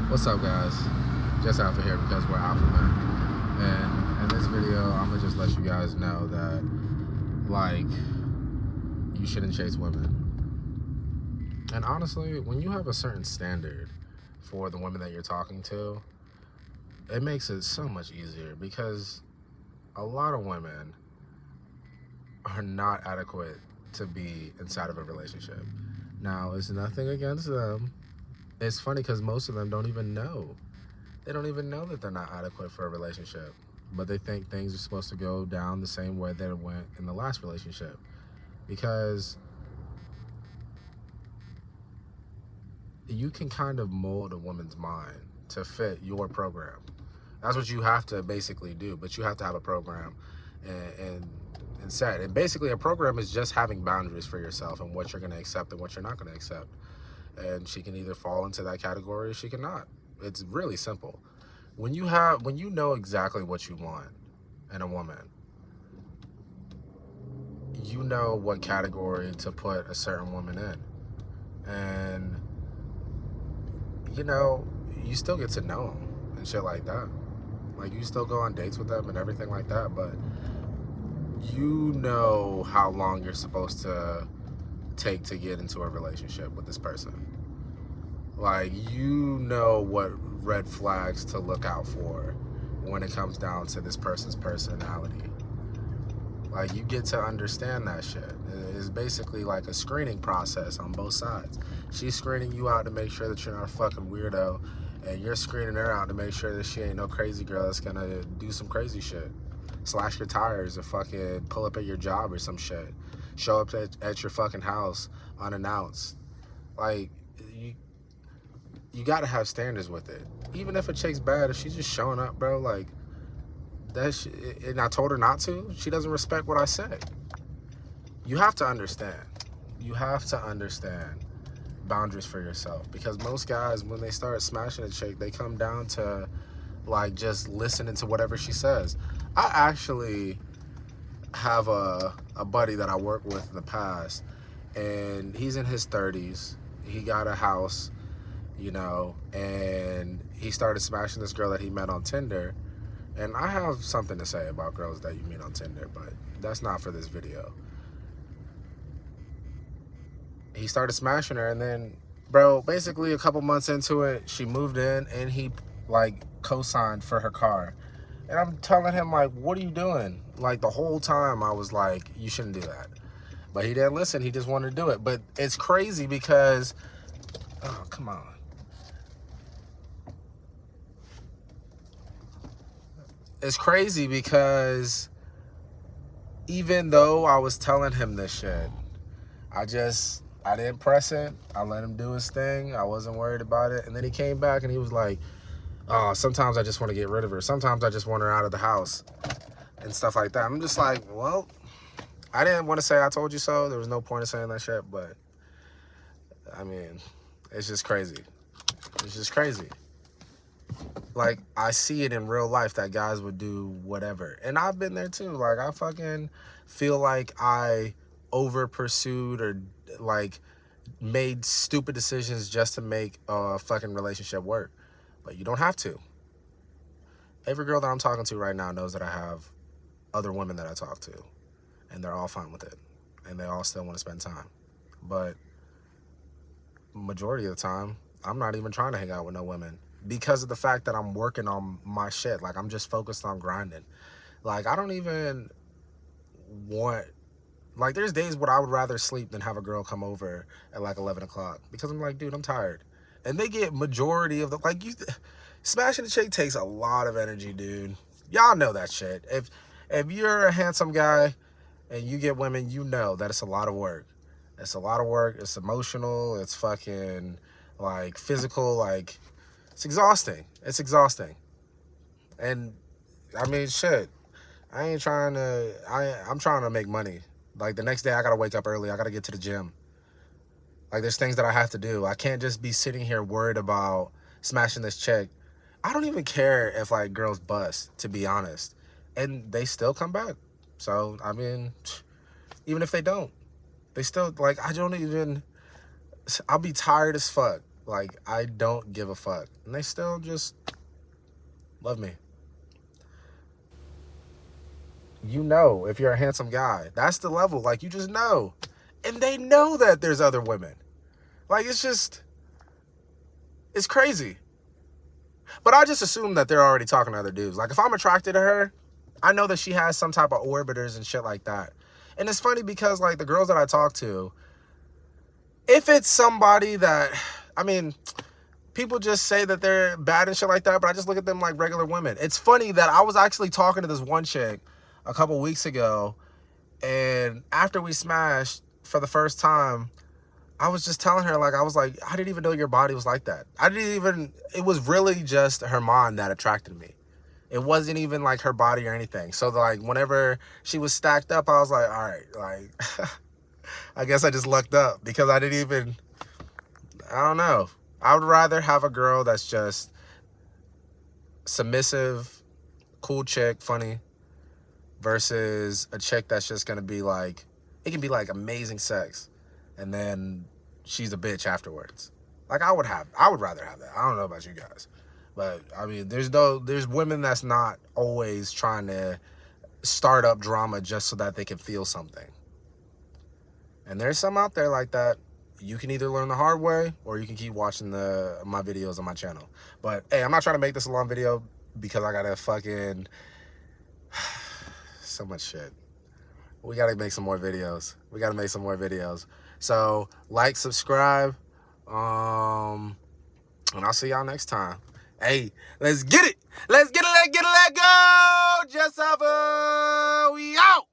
What's up, guys? Just Alpha here because we're Alpha Men. And in this video, I'm gonna just let you guys know that, like, you shouldn't chase women. And honestly, when you have a certain standard for the women that you're talking to, it makes it so much easier because a lot of women are not adequate to be inside of a relationship. Now, it's nothing against them. It's funny because most of them don't even know. They don't even know that they're not adequate for a relationship, but they think things are supposed to go down the same way that it went in the last relationship. Because you can kind of mold a woman's mind to fit your program. That's what you have to basically do, but you have to have a program and set. And basically, a program is just having boundaries for yourself and what you're going to accept and what you're not going to accept. And she can either fall into that category or she cannot. It's really simple. When you know exactly what you want in a woman, you know what category to put a certain woman in. And you still get to know them and shit like that. Like, you still go on dates with them and everything like that, but you know how long you're supposed to take to get into a relationship with this person. Like, you know what red flags to look out for when it comes down to this person's personality. Like, you get to understand that shit. It's basically like a screening process on both sides. She's screening you out to make sure that you're not a fucking weirdo, and you're screening her out to make sure that she ain't no crazy girl that's gonna do some crazy shit. Slash your tires or fucking pull up at your job or some shit. Show up at your fucking house unannounced. Like, you gotta have standards with it. Even if a chick's bad, if she's just showing up, bro, like, and I told her not to, she doesn't respect what I say. You have to understand. You have to understand boundaries for yourself, because most guys, when they start smashing a chick, they come down to, like, just listening to whatever she says. I actually have a buddy that I worked with in the past, and he's in his 30s. He got a house, and he started smashing this girl that he met on Tinder. And I have something to say about girls that you meet on Tinder, but that's not for this video. He started smashing her, and then, bro, basically a couple months into it, she moved in, and he, like, co-signed for her car. And I'm telling him, like, what are you doing? Like, the whole time I was like, you shouldn't do that. But he didn't listen. He just wanted to do it. But it's crazy because, oh, come on. It's crazy because even though I was telling him this shit, I didn't press it. I let him do his thing. I wasn't worried about it. And then he came back and he was like, oh, sometimes I just want to get rid of her. Sometimes I just want her out of the house and stuff like that. I'm just like, well, I didn't want to say I told you so. There was no point in saying that shit. But, I mean, it's just crazy. It's just crazy. Like, I see it in real life that guys would do whatever. And I've been there too. Like, I fucking feel like I over pursued or, like, made stupid decisions just to make a fucking relationship work. But you don't have to. Every girl that I'm talking to right now knows that I have other women that I talk to. And they're all fine with it. And they all still want to spend time. But majority of the time, I'm not even trying to hang out with no women, because of the fact that I'm working on my shit. Like, I'm just focused on grinding. Like, I don't even want, like, there's days where I would rather sleep than have a girl come over at like 11 o'clock, because I'm like, dude, I'm tired. And they get majority of the, like, smashing a chick takes a lot of energy, dude. Y'all know that shit. If you're a handsome guy and you get women, you know that it's a lot of work. It's a lot of work. It's emotional. It's fucking, like, physical. Like, it's exhausting. It's exhausting. And, I mean, shit. I'm trying to make money. Like, the next day I gotta wake up early. I gotta get to the gym. Like, there's things that I have to do. I can't just be sitting here worried about smashing this chick. I don't even care if, like, girls bust, to be honest. And they still come back. So, I mean, even if they don't, they still, like, I'll be tired as fuck. Like, I don't give a fuck. And they still just love me. You know, if you're a handsome guy, that's the level. Like, you just know. And they know that there's other women. Like, it's crazy. But I just assume that they're already talking to other dudes. Like, if I'm attracted to her, I know that she has some type of orbiters and shit like that. And it's funny because, like, the girls that I talk to, if it's somebody that, I mean, people just say that they're bad and shit like that, but I just look at them like regular women. It's funny that I was actually talking to this one chick a couple weeks ago, and after we smashed for the first time, I was just telling her, like, I was like, I didn't even know your body was like that. It was really just her mind that attracted me. It wasn't even like her body or anything. So like whenever she was stacked up, I was like, all right, like, I guess I just lucked up because I don't know. I would rather have a girl that's just submissive, cool chick, funny, versus a chick that's just gonna be like, it can be like amazing sex, and then she's a bitch afterwards. Like, I would rather have that. I don't know about you guys, but I mean, there's women that's not always trying to start up drama just so that they can feel something. And there's some out there like that. You can either learn the hard way or you can keep watching my videos on my channel. But hey, I'm not trying to make this a long video because I gotta fucking so much shit. We gotta make some more videos. So like, subscribe, and I'll see y'all next time. Hey, let's get it. Let's go. Just have we out.